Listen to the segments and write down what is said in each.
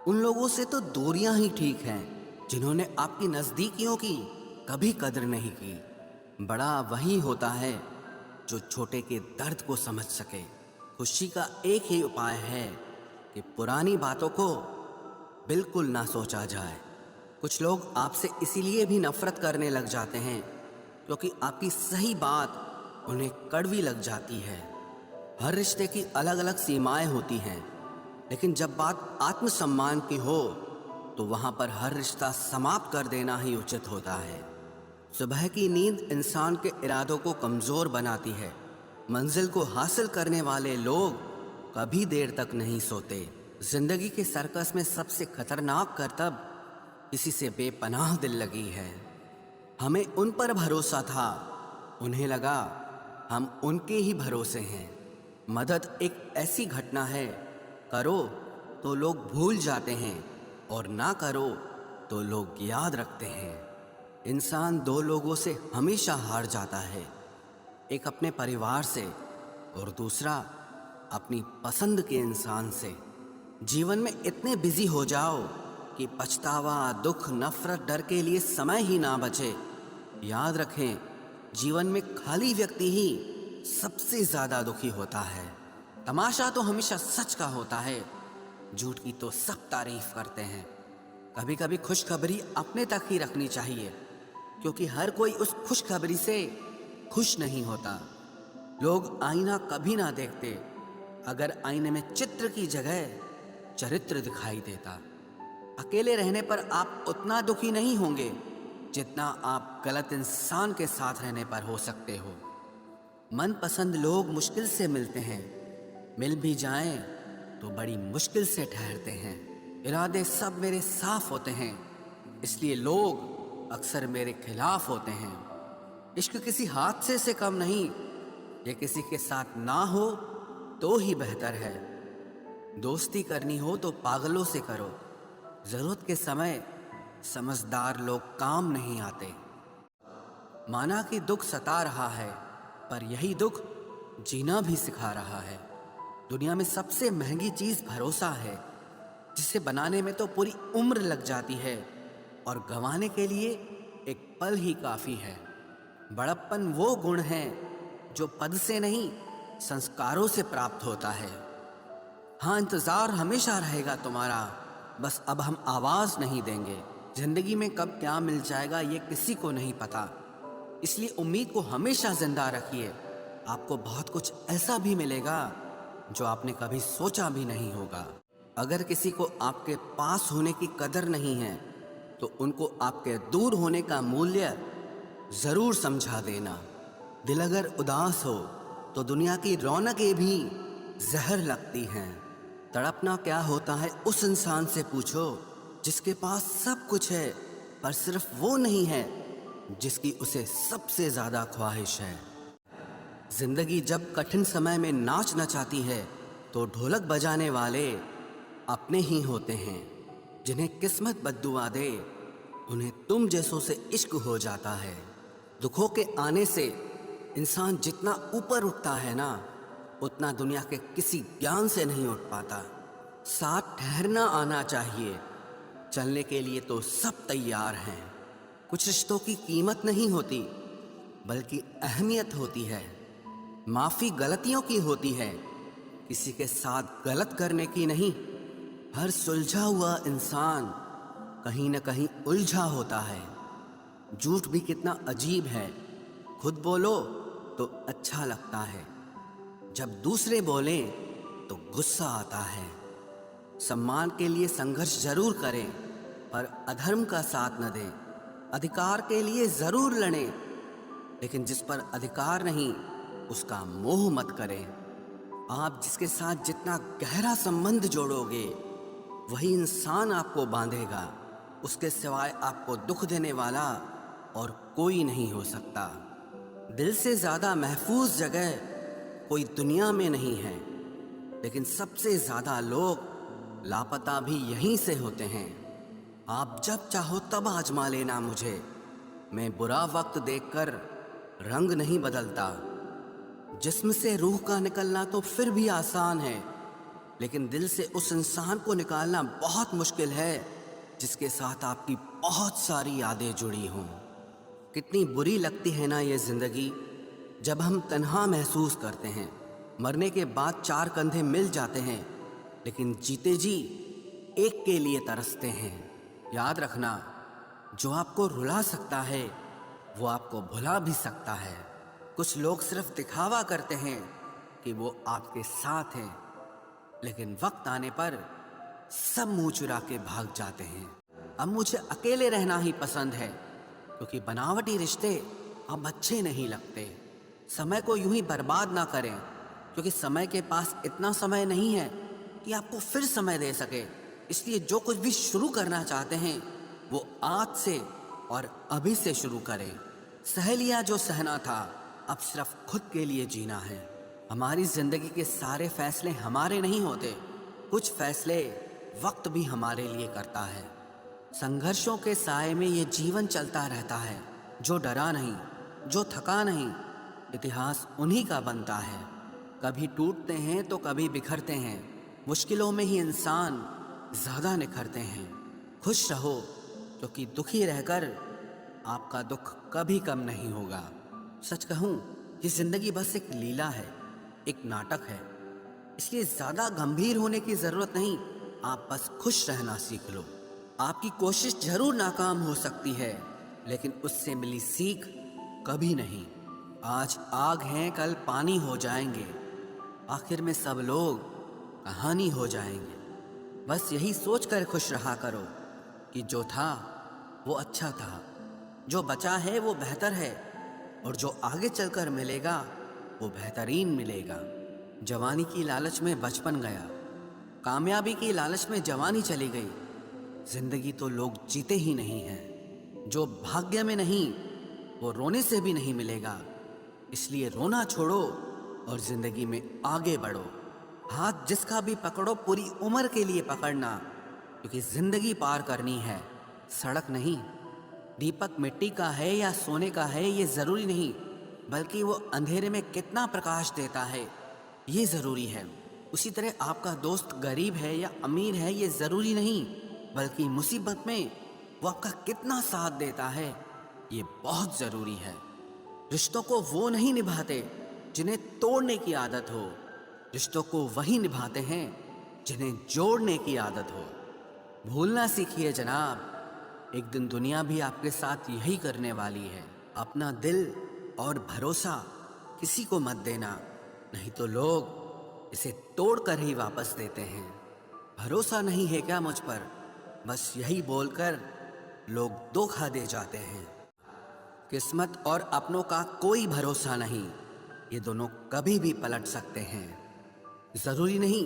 उन लोगों से तो दूरियां ही ठीक हैं जिन्होंने आपकी नज़दीकियों की कभी कदर नहीं की। बड़ा वही होता है जो छोटे के दर्द को समझ सके। खुशी का एक ही उपाय है कि पुरानी बातों को बिल्कुल ना सोचा जाए। कुछ लोग आपसे इसीलिए भी नफरत करने लग जाते हैं क्योंकि आपकी सही बात उन्हें कड़वी लग जाती है। हर रिश्ते की अलग अलग सीमाएं होती हैं, लेकिन जब बात आत्मसम्मान की हो तो वहां पर हर रिश्ता समाप्त कर देना ही उचित होता है। सुबह की नींद इंसान के इरादों को कमजोर बनाती है। मंजिल को हासिल करने वाले लोग कभी देर तक नहीं सोते। जिंदगी के सर्कस में सबसे खतरनाक करतब किसी से बेपनाह दिल लगी है। हमें उन पर भरोसा था, उन्हें लगा हम उनके ही भरोसे हैं। मदद एक ऐसी घटना है, करो तो लोग भूल जाते हैं और ना करो तो लोग याद रखते हैं। इंसान दो लोगों से हमेशा हार जाता है, एक अपने परिवार से और दूसरा अपनी पसंद के इंसान से। जीवन में इतने बिजी हो जाओ कि पछतावा, दुख, नफरत, डर के लिए समय ही ना बचे। याद रखें, जीवन में खाली व्यक्ति ही सबसे ज्यादा दुखी होता है। तमाशा तो हमेशा सच का होता है, झूठ की तो सब तारीफ करते हैं। कभी कभी खुशखबरी अपने तक ही रखनी चाहिए, क्योंकि हर कोई उस खुशखबरी से खुश नहीं होता। लोग आईना कभी ना देखते अगर आईने में चित्र की जगह चरित्र दिखाई देता। अकेले रहने पर आप उतना दुखी नहीं होंगे जितना आप गलत इंसान के साथ रहने पर हो सकते हो। मनपसंद लोग मुश्किल से मिलते हैं, मिल भी जाएं तो बड़ी मुश्किल से ठहरते हैं। इरादे सब मेरे साफ होते हैं, इसलिए लोग अक्सर मेरे खिलाफ होते हैं। इश्क किसी हादसे से कम नहीं, ये किसी के साथ ना हो तो ही बेहतर है। दोस्ती करनी हो तो पागलों से करो, जरूरत के समय समझदार लोग काम नहीं आते। माना कि दुख सता रहा है, पर यही दुख जीना भी सिखा रहा है। दुनिया में सबसे महंगी चीज भरोसा है, जिसे बनाने में तो पूरी उम्र लग जाती है और गंवाने के लिए एक पल ही काफी है। बड़प्पन वो गुण है जो पद से नहीं, संस्कारों से प्राप्त होता है। हाँ, इंतजार हमेशा रहेगा तुम्हारा, बस अब हम आवाज नहीं देंगे। जिंदगी में कब क्या मिल जाएगा ये किसी को नहीं पता, इसलिए उम्मीद को हमेशा जिंदा रखिए। आपको बहुत कुछ ऐसा भी मिलेगा जो आपने कभी सोचा भी नहीं होगा। अगर किसी को आपके पास होने की कदर नहीं है तो उनको आपके दूर होने का मूल्य जरूर समझा देना। दिल अगर उदास हो तो दुनिया की रौनकें भी जहर लगती हैं। तड़पना क्या होता है उस इंसान से पूछो जिसके पास सब कुछ है, पर सिर्फ वो नहीं है जिसकी उसे सबसे ज्यादा ख्वाहिश है। जिंदगी जब कठिन समय में नाच नचाती है तो ढोलक बजाने वाले अपने ही होते हैं। जिन्हें किस्मत बद्दुआ दे उन्हें तुम जैसों से इश्क हो जाता है। दुखों के आने से इंसान जितना ऊपर उठता है ना, उतना दुनिया के किसी ज्ञान से नहीं उठ पाता। साथ ठहरना आना चाहिए, चलने के लिए तो सब तैयार हैं। कुछ रिश्तों की कीमत नहीं होती बल्कि अहमियत होती है। माफी गलतियों की होती है, किसी के साथ गलत करने की नहीं। हर सुलझा हुआ इंसान कहीं न कहीं उलझा होता है। झूठ भी कितना अजीब है, खुद बोलो तो अच्छा लगता है, जब दूसरे बोलें तो गुस्सा आता है। सम्मान के लिए संघर्ष जरूर करें, पर अधर्म का साथ न दें। अधिकार के लिए जरूर लड़ें, लेकिन जिस पर अधिकार नहीं उसका मोह मत करें। आप जिसके साथ जितना गहरा संबंध जोड़ोगे वही इंसान आपको बांधेगा। उसके सिवाय आपको दुख देने वाला और कोई नहीं हो सकता। दिल से ज्यादा महफूज जगह कोई दुनिया में नहीं है, लेकिन सबसे ज्यादा लोग लापता भी यहीं से होते हैं। आप जब चाहो तब आजमा लेना मुझे, मैं बुरा वक्त देखकर रंग नहीं बदलता। जिस्म से रूह का निकलना तो फिर भी आसान है, लेकिन दिल से उस इंसान को निकालना बहुत मुश्किल है जिसके साथ आपकी बहुत सारी यादें जुड़ी हों। कितनी बुरी लगती है ना ये ज़िंदगी, जब हम तन्हा महसूस करते हैं। मरने के बाद चार कंधे मिल जाते हैं, लेकिन जीते जी एक के लिए तरसते हैं। याद रखना, जो आपको रुला सकता है वो आपको भुला भी सकता है। कुछ लोग सिर्फ दिखावा करते हैं कि वो आपके साथ हैं, लेकिन वक्त आने पर सब मुंह चुरा के भाग जाते हैं। अब मुझे अकेले रहना ही पसंद है, क्योंकि बनावटी रिश्ते अब अच्छे नहीं लगते। समय को यूं ही बर्बाद ना करें, क्योंकि समय के पास इतना समय नहीं है कि आपको फिर समय दे सके। इसलिए जो कुछ भी शुरू करना चाहते हैं वो आज से और अभी से शुरू करें। सह लिया जो सहना था, अब सिर्फ खुद के लिए जीना है। हमारी जिंदगी के सारे फैसले हमारे नहीं होते, कुछ फैसले वक्त भी हमारे लिए करता है। संघर्षों के साए में ये जीवन चलता रहता है। जो डरा नहीं, जो थका नहीं, इतिहास उन्हीं का बनता है। कभी टूटते हैं तो कभी बिखरते हैं, मुश्किलों में ही इंसान ज़्यादा निखरते हैं। खुश रहो, क्योंकि दुखी रहकर आपका दुख कभी कम नहीं होगा। सच कहूँ, ये ज़िंदगी बस एक लीला है, एक नाटक है। इसलिए ज़्यादा गंभीर होने की ज़रूरत नहीं, आप बस खुश रहना सीख लो। आपकी कोशिश जरूर नाकाम हो सकती है, लेकिन उससे मिली सीख कभी नहीं। आज आग हैं, कल पानी हो जाएंगे, आखिर में सब लोग कहानी हो जाएंगे। बस यही सोचकर खुश रहा करो कि जो था वो अच्छा था, जो बचा है वो बेहतर है, और जो आगे चलकर मिलेगा वो बेहतरीन मिलेगा। जवानी की लालच में बचपन गया, कामयाबी की लालच में जवानी चली गई। जिंदगी तो लोग जीते ही नहीं हैं। जो भाग्य में नहीं वो रोने से भी नहीं मिलेगा। इसलिए रोना छोड़ो और जिंदगी में आगे बढ़ो। हाथ जिसका भी पकड़ो पूरी उम्र के लिए पकड़ना, क्योंकि जिंदगी पार करनी है, सड़क नहीं। दीपक मिट्टी का है या सोने का है ये जरूरी नहीं, बल्कि वो अंधेरे में कितना प्रकाश देता है ये जरूरी है। उसी तरह आपका दोस्त गरीब है या अमीर है ये जरूरी नहीं, बल्कि मुसीबत में वो आपका कितना साथ देता है ये बहुत जरूरी है। रिश्तों को वो नहीं निभाते जिन्हें तोड़ने की आदत हो, रिश्तों को वही निभाते हैं जिन्हें जोड़ने की आदत हो। भूलना सीखिए जनाब, एक दिन दुनिया भी आपके साथ यही करने वाली है। अपना दिल और भरोसा किसी को मत देना, नहीं तो लोग इसे तोड़कर ही वापस देते हैं। भरोसा नहीं है क्या मुझ पर, बस यही बोलकर लोग धोखा दे जाते हैं। किस्मत और अपनों का कोई भरोसा नहीं, ये दोनों कभी भी पलट सकते हैं। जरूरी नहीं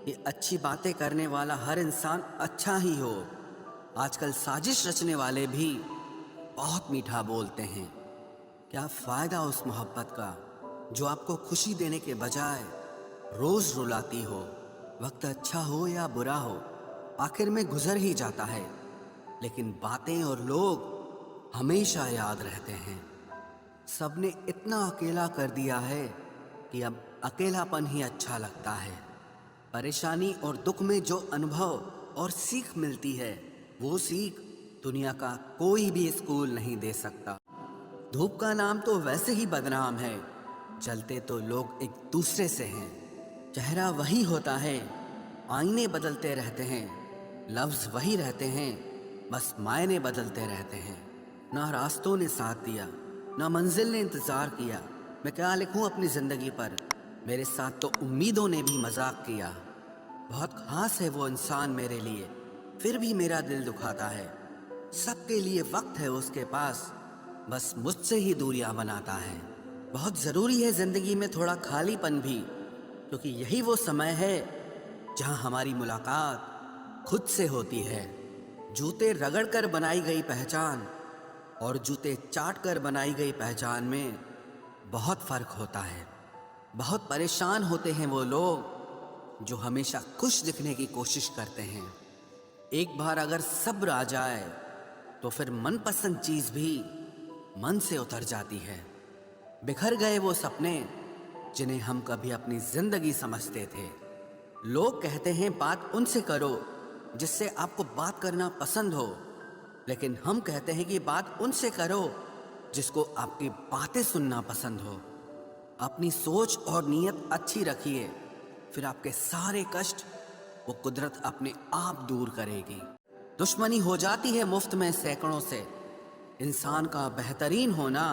कि अच्छी बातें करने वाला हर इंसान अच्छा ही हो। आजकल साजिश रचने वाले भी बहुत मीठा बोलते हैं। क्या फायदा उस मोहब्बत का जो आपको खुशी देने के बजाय रोज रुलाती हो। वक्त अच्छा हो या बुरा हो, आखिर में गुजर ही जाता है, लेकिन बातें और लोग हमेशा याद रहते हैं। सबने इतना अकेला कर दिया है कि अब अकेलापन ही अच्छा लगता है। परेशानी और दुख में जो अनुभव और सीख मिलती है, वो सीख दुनिया का कोई भी स्कूल नहीं दे सकता। धूप का नाम तो वैसे ही बदनाम है, जलते तो लोग एक दूसरे से हैं। चेहरा वही होता है, आईने बदलते रहते हैं, लफ्ज वही रहते हैं, बस मायने बदलते रहते हैं। ना रास्तों ने साथ दिया, ना मंजिल ने इंतजार किया। मैं क्या लिखूं अपनी जिंदगी पर, मेरे साथ तो उम्मीदों ने भी मजाक किया। बहुत खास है वो इंसान मेरे लिए, फिर भी मेरा दिल दुखाता है। सबके लिए वक्त है उसके पास, बस मुझसे ही दूरियां बनाता है। बहुत जरूरी है जिंदगी में थोड़ा खालीपन भी, क्योंकि यही वो समय है जहां हमारी मुलाकात खुद से होती है। जूते रगड़ कर बनाई गई पहचान और जूते चाट कर बनाई गई पहचान में बहुत फर्क होता है। बहुत परेशान होते हैं वो लोग जो हमेशा खुश दिखने की कोशिश करते हैं। एक बार अगर सब्र आ जाए तो फिर मनपसंद चीज भी मन से उतर जाती है। बिखर गए वो सपने जिन्हें हम कभी अपनी जिंदगी समझते थे। लोग कहते हैं बात उनसे करो जिससे आपको बात करना पसंद हो, लेकिन हम कहते हैं कि बात उनसे करो जिसको आपकी बातें सुनना पसंद हो। अपनी सोच और नीयत अच्छी रखिए, फिर आपके सारे कष्ट वो कुदरत अपने आप दूर करेगी। दुश्मनी हो जाती है मुफ्त में सैकड़ों से। इंसान का बेहतरीन होना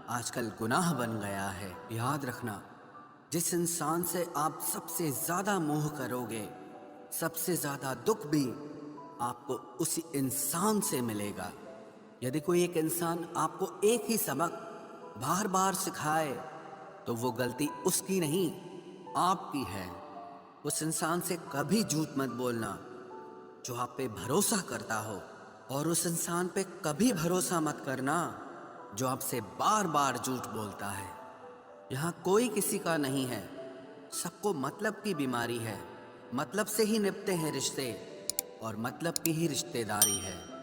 आजकल गुनाह बन गया है। याद रखना, जिस इंसान से आप सबसे ज्यादा मोह करोगे, सबसे ज्यादा दुख भी आपको उसी इंसान से मिलेगा। यदि कोई एक इंसान आपको एक ही सबक बार बार सिखाए तो वो गलती उसकी नहीं, आपकी है। उस इंसान से कभी झूठ मत बोलना जो आप पे भरोसा करता हो, और उस इंसान पे कभी भरोसा मत करना जो आपसे बार बार झूठ बोलता है। यहाँ कोई किसी का नहीं है, सबको मतलब की बीमारी है। मतलब से ही निपटे हैं रिश्ते, और मतलब की ही रिश्तेदारी है।